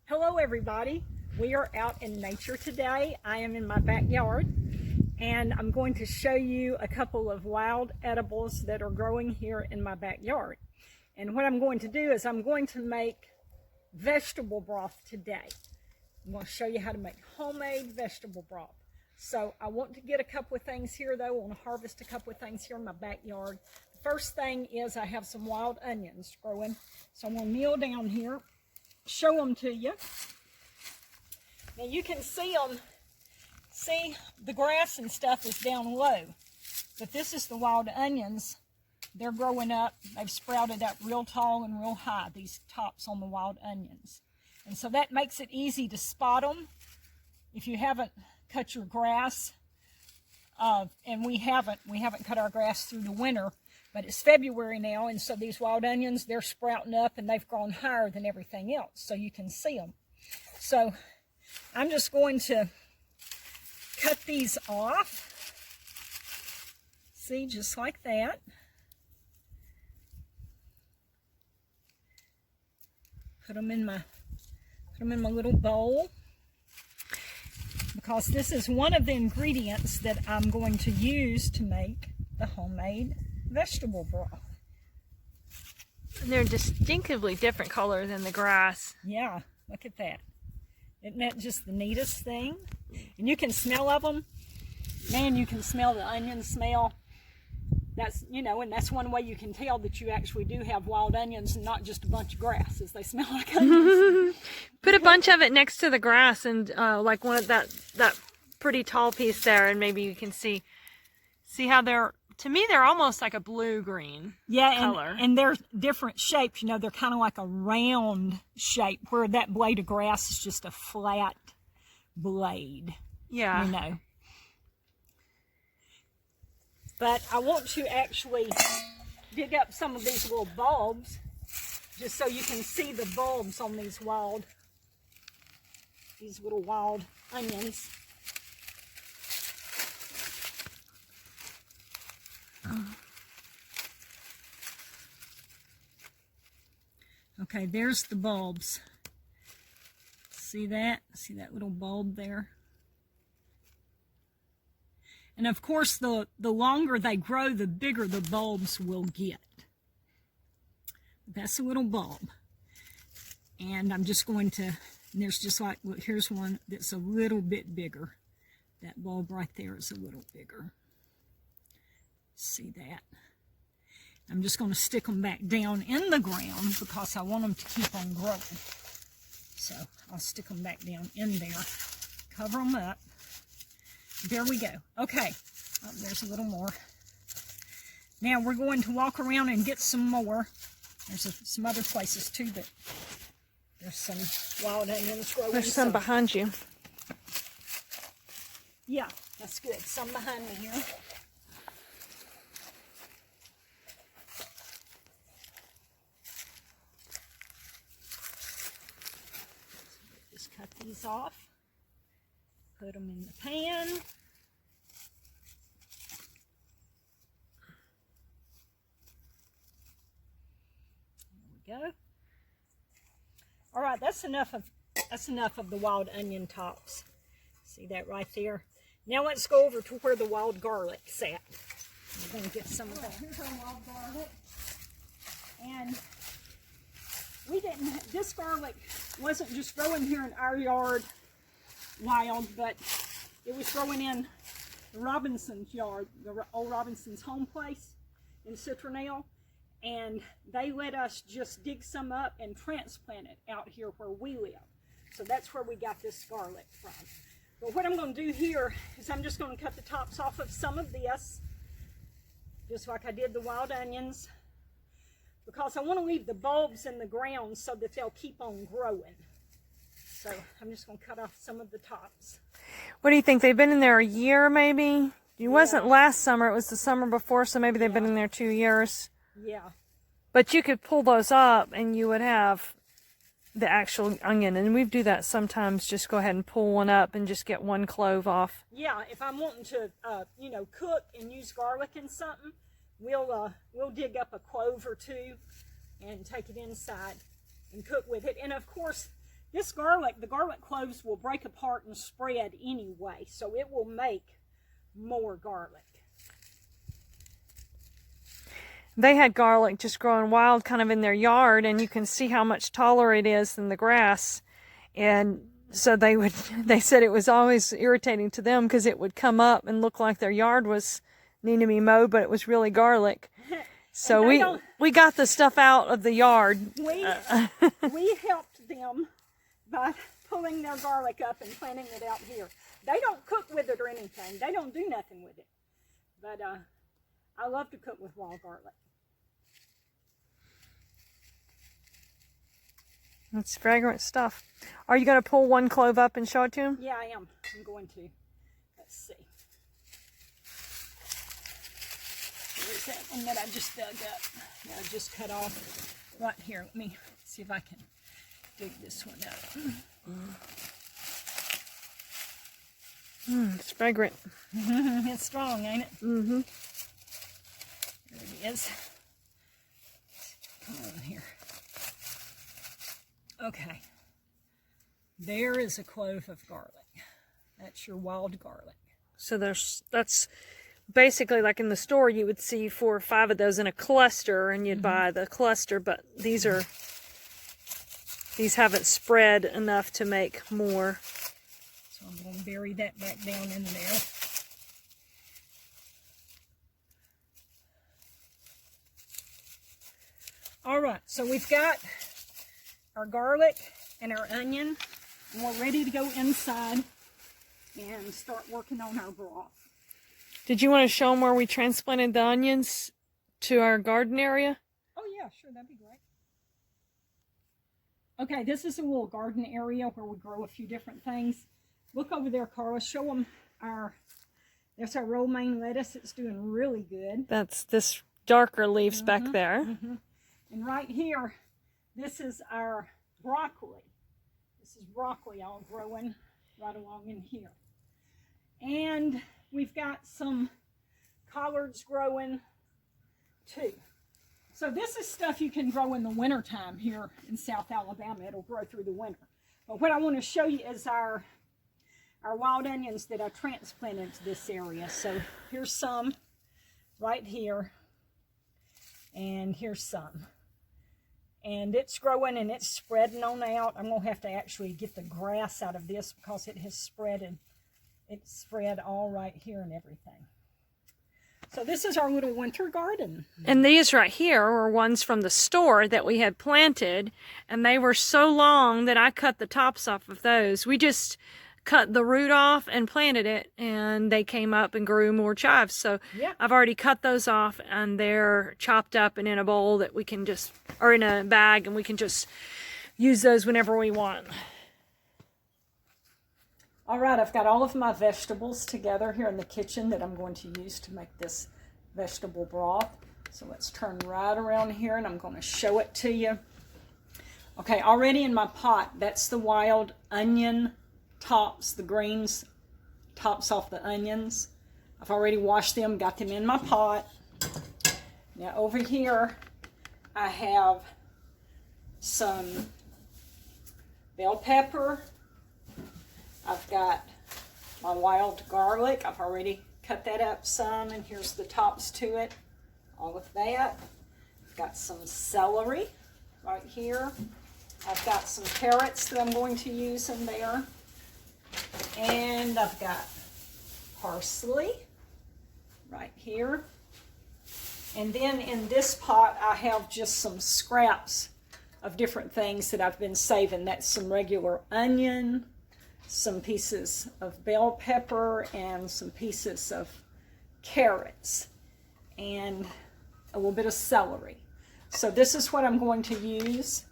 Hello everybody, we are out in nature today. I am in my backyard and I'm going to show you a couple of wild edibles that are growing here in my backyard. And what I'm going to do is I'm going to make vegetable broth today. I'm going to show you how to make homemade vegetable broth. So I want to get a couple of things here though. I want to harvest a couple of things here in my backyard. The first thing is I have some wild onions growing. So I'm going to kneel down here, show them to you. Now you can see them. See, the grass and stuff is down low, but this is the wild onions. They're growing up. They've sprouted up real tall and real high, these tops on the wild onions. And so that makes it easy to spot them if you haven't cut your grass. And we haven't cut our grass through the winter, but it's February now, and so these wild onions, they're sprouting up and they've grown higher than everything else, so you can see them. So I'm just going to cut these off. See, just like that. Put them in my little bowl, because this is one of the ingredients that I'm going to use to make the homemade vegetable broth. And they're distinctively different color than the grass. Yeah, look at that. Isn't that just the neatest thing? And you can smell of them. Man, you can smell the onion smell. That's, you know, and that's one way you can tell that you actually do have wild onions and not just a bunch of grass, as they smell like onions. Put a bunch of it next to the grass and like one of that pretty tall piece there, and maybe you can see how they're, to me, they're almost like a blue-green color. And they're different shapes. You know, they're kind of like a round shape, where that blade of grass is just a flat blade. Yeah. You know. But I want to actually dig up some of these little bulbs, just so you can see the bulbs on these little wild onions. Okay, there's the bulbs. See that? See that little bulb there? And of course, the longer they grow, the bigger the bulbs will get. That's a little bulb. And I'm just going to, and there's just like, look, here's one that's a little bit bigger. That bulb right there is a little bigger. See that? I'm just going to stick them back down in the ground because I want them to keep on growing. So I'll stick them back down in there, cover them up. There we go. Okay, oh, there's a little more. Now we're going to walk around and get some more. There's some other places too, but there's some wild onions growing. There's some behind you. Yeah, that's good. Some behind me here. Just cut these off. Put them in the pan. There we go. All right, that's enough of the wild onion tops. See that right there? Now let's go over to where the wild garlic's at. We're going to get some of that. Here's our wild garlic. And this garlic wasn't just growing here in our yard wild, but it was growing in the Robinson's yard, the old Robinson's home place in Citronelle, and they let us just dig some up and transplant it out here where we live. So that's where we got this garlic from. But what I'm going to do here is I'm just going to cut the tops off of some of this, just like I did the wild onions, because I want to leave the bulbs in the ground so that they'll keep on growing. So I'm just going to cut off some of the tops. What do you think? They've been in there a year, maybe? It wasn't last summer. It was the summer before, so maybe they've been in there 2 years. Yeah. But you could pull those up, and you would have the actual onion. And we do that sometimes. Just go ahead and pull one up and just get one clove off. Yeah, if I'm wanting to, you know, cook and use garlic in something, we'll dig up a clove or two and take it inside and cook with it. And of course, This garlic, the garlic cloves will break apart and spread anyway, so it will make more garlic. They had garlic just growing wild kind of in their yard, and you can see how much taller it is than the grass. And so they said it was always irritating to them because it would come up and look like their yard was needing to be mowed, but it was really garlic. So we got the stuff out of the yard. We helped them by pulling their garlic up and planting it out here. They don't cook with it or anything. They don't do nothing with it. But I love to cook with wild garlic. It's fragrant stuff. Are you going to pull one clove up and show it to him? Yeah, I am. I'm going to. Let's see. There's that one that I just dug up. That I just cut off. Right here. Let me see if I can dig this one up. It's fragrant. It's strong, ain't it? Mm-hmm. There it is. Come on here. Okay. There is a clove of garlic. That's your wild garlic. So that's basically like in the store you would see 4 or 5 of those in a cluster, and you'd buy the cluster, but these haven't spread enough to make more. So I'm going to bury that back down in there. All right, so we've got our garlic and our onion, and we're ready to go inside and start working on our broth. Did you want to show them where we transplanted the onions to our garden area? Oh yeah, sure, that'd be great. Okay, this is a little garden area where we grow a few different things. Look over there, Carla. Show them there's our romaine lettuce. It's doing really good. That's this darker leaves back there. And right here, this is our broccoli. This is broccoli all growing right along in here. And we've got some collards growing too. So this is stuff you can grow in the wintertime here in South Alabama. It'll grow through the winter. But what I want to show you is our wild onions that I transplanted to this area. So here's some right here. And here's some. And it's growing and it's spreading on out. I'm going to have to actually get the grass out of this because it has spread, and it's spread all right here and everything. So this is our little winter garden. And these right here were ones from the store that we had planted, and they were so long that I cut the tops off of those. We just cut the root off and planted it, and they came up and grew more chives. So yeah. I've already cut those off, and they're chopped up and in a bowl that we can just, or in a bag, and we can just use those whenever we want. All right, I've got all of my vegetables together here in the kitchen that I'm going to use to make this vegetable broth. So let's turn right around here, and I'm going to show it to you. Okay, already in my pot, that's the wild onion tops, the greens tops off the onions. I've already washed them, got them in my pot. Now over here, I have some bell pepper. I've got my wild garlic. I've already cut that up some, and here's the tops to it. All of that. I've got some celery right here. I've got some carrots that I'm going to use in there. And I've got parsley right here. And then in this pot, I have just some scraps of different things that I've been saving. That's some regular onion, some pieces of bell pepper, and some pieces of carrots, and a little bit of celery. So this is what I'm going to use.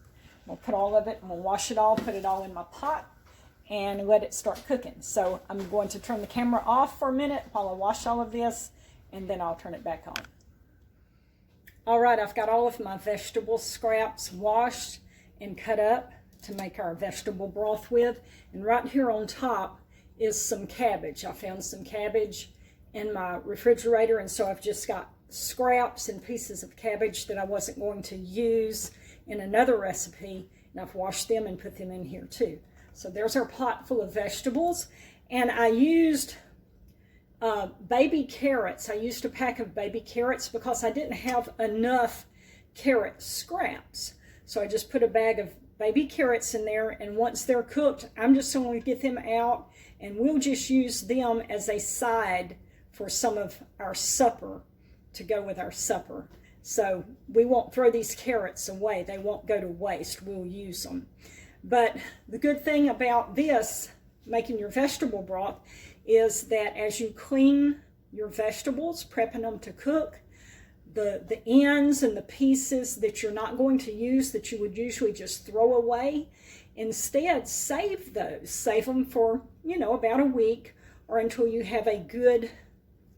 We'll put all of it, and we'll wash it all, put it all in my pot, and let it start cooking. So I'm going to turn the camera off for a minute while I wash all of this, and then I'll turn it back on. All right, I've got all of my vegetable scraps washed and cut up to make our vegetable broth with. And right here on top is some cabbage. I found some cabbage in my refrigerator, and so I've just got scraps and pieces of cabbage that I wasn't going to use in another recipe, And I've washed them and put them in here too. So there's our pot full of vegetables. And I used baby carrots. I used a pack of baby carrots because I didn't have enough carrot scraps. So I just put a bag of baby carrots in there, and once they're cooked, I'm just going to get them out, and we'll just use them as a side for some of our supper, to go with our supper. So we won't throw these carrots away. They won't go to waste. We'll use them. But the good thing about this, making your vegetable broth, is that as you clean your vegetables, prepping them to cook, the ends and the pieces that you're not going to use, that you would usually just throw away, instead save those. Save them for, you know, about a week, or until you have a good,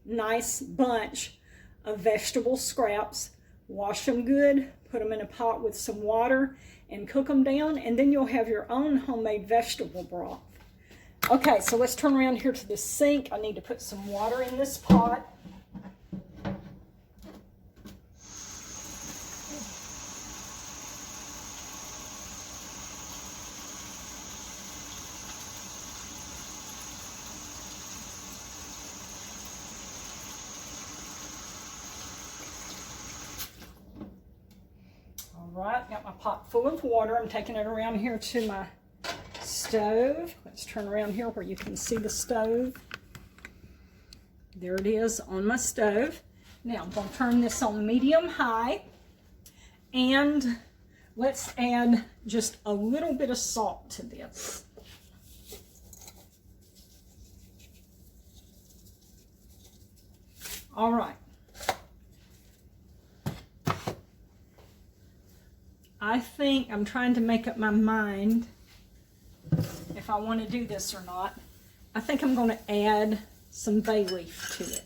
nice bunch of vegetable scraps. Wash them good, put them in a pot with some water, and cook them down, and then you'll have your own homemade vegetable broth. Okay, so let's turn around here to the sink. I need to put some water in this pot. All right, got my pot full of water. I'm taking it around here to my stove. Let's turn around here where you can see the stove. There it is on my stove. Now I'm going to turn this on medium high, and let's add just a little bit of salt to this. All right. I think I'm trying to make up my mind if I want to do this or not. I think I'm going to add some bay leaf to it.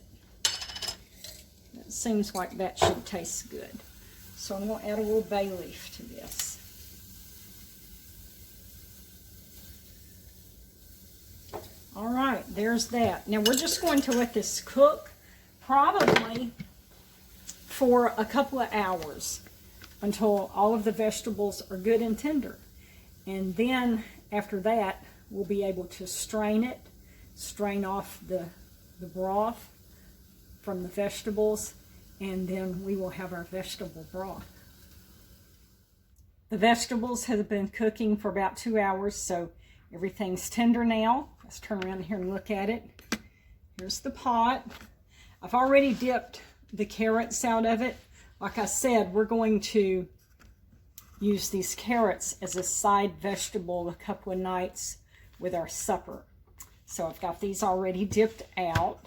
It seems like that should taste good. So I'm going to add a little bay leaf to this. All right, there's that. Now we're just going to let this cook probably for a couple of hours, until all of the vegetables are good and tender. And then after that, we'll be able to strain it, strain off the broth from the vegetables, and then we will have our vegetable broth. The vegetables have been cooking for about 2 hours, so everything's tender now. Let's turn around here and look at it. Here's the pot. I've already dipped the carrots out of it. Like I said, we're going to use these carrots as a side vegetable a couple of nights with our supper. So I've got these already dipped out.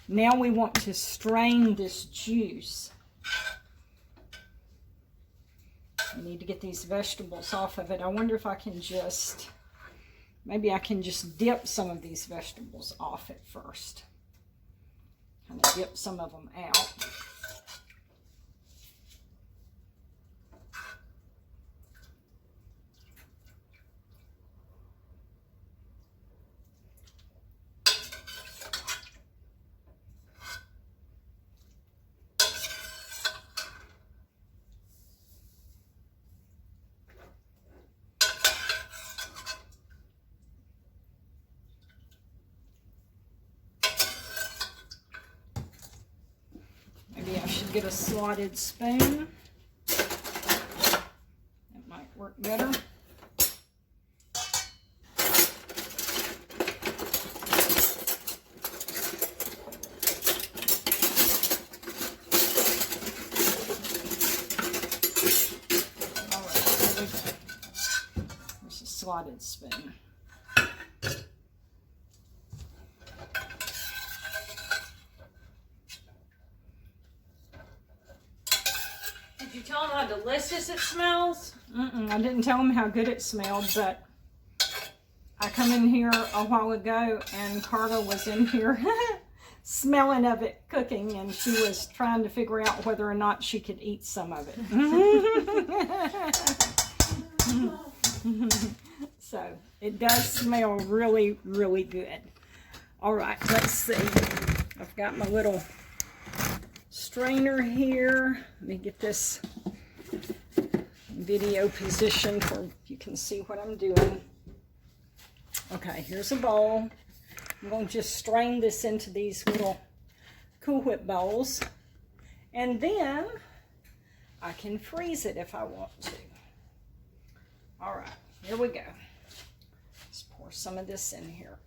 Now we want to strain this juice. I need to get these vegetables off of it. I wonder if I can just, maybe I can just dip some of these vegetables off at first. Kind of dip some of them out. Get a slotted spoon. That might work better. All right, there we go. There's a slotted spoon. Did you tell them how delicious it smells? I didn't tell them how good it smelled, but I come in here a while ago and Carla was in here smelling of it cooking, and she was trying to figure out whether or not she could eat some of it. So it does smell really, really good. All right, let's see. I've got my little strainer here. Let me get this video position for you can see what I'm doing. Okay, here's a bowl. I'm going to just strain this into these little Cool Whip bowls, and then I can freeze it if I want to. All right, here we go. Let's pour some of this in here.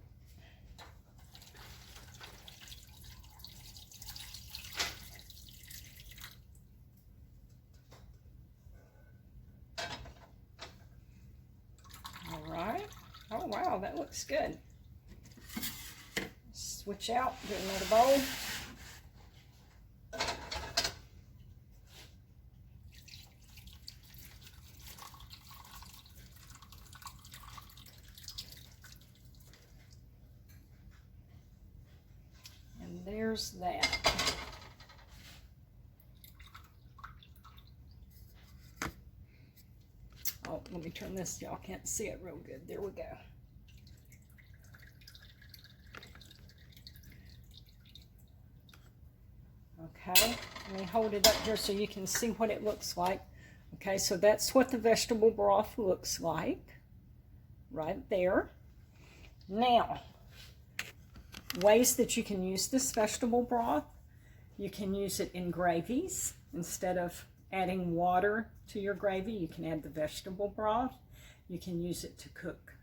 All right. Oh, wow, that looks good. Switch out, do another bowl. And there's that. Oh, let me turn this, y'all can't see it real good. There we go. Okay, let me hold it up here so you can see what it looks like. Okay, so that's what the vegetable broth looks like, right there. Now, ways that you can use this vegetable broth. You can use it in gravies. Instead of adding water to your gravy, you can add the vegetable broth. You can use it to cook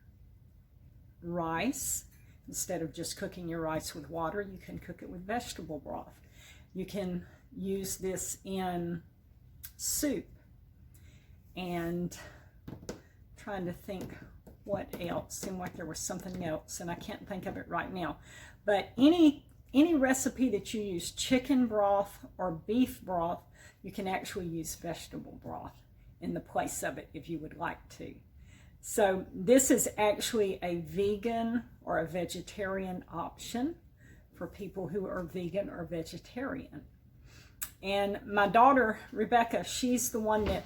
rice. Instead of just cooking your rice with water, you can cook it with vegetable broth. You can use this in soup. And I'm trying to think what else. Seemed like there was something else and I can't think of it right now. But any recipe that you use chicken broth or beef broth, you can actually use vegetable broth in the place of it if you would like to. So this is actually a vegan or a vegetarian option for people who are vegan or vegetarian. And my daughter, Rebecca, she's the one that,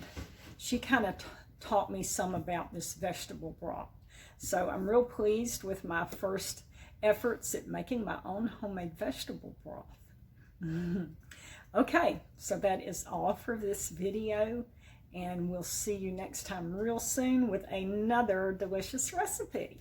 she kind of taught me some about this vegetable broth. So I'm real pleased with my first efforts at making my own homemade vegetable broth. Okay, so that is all for this video, and we'll see you next time real soon with another delicious recipe.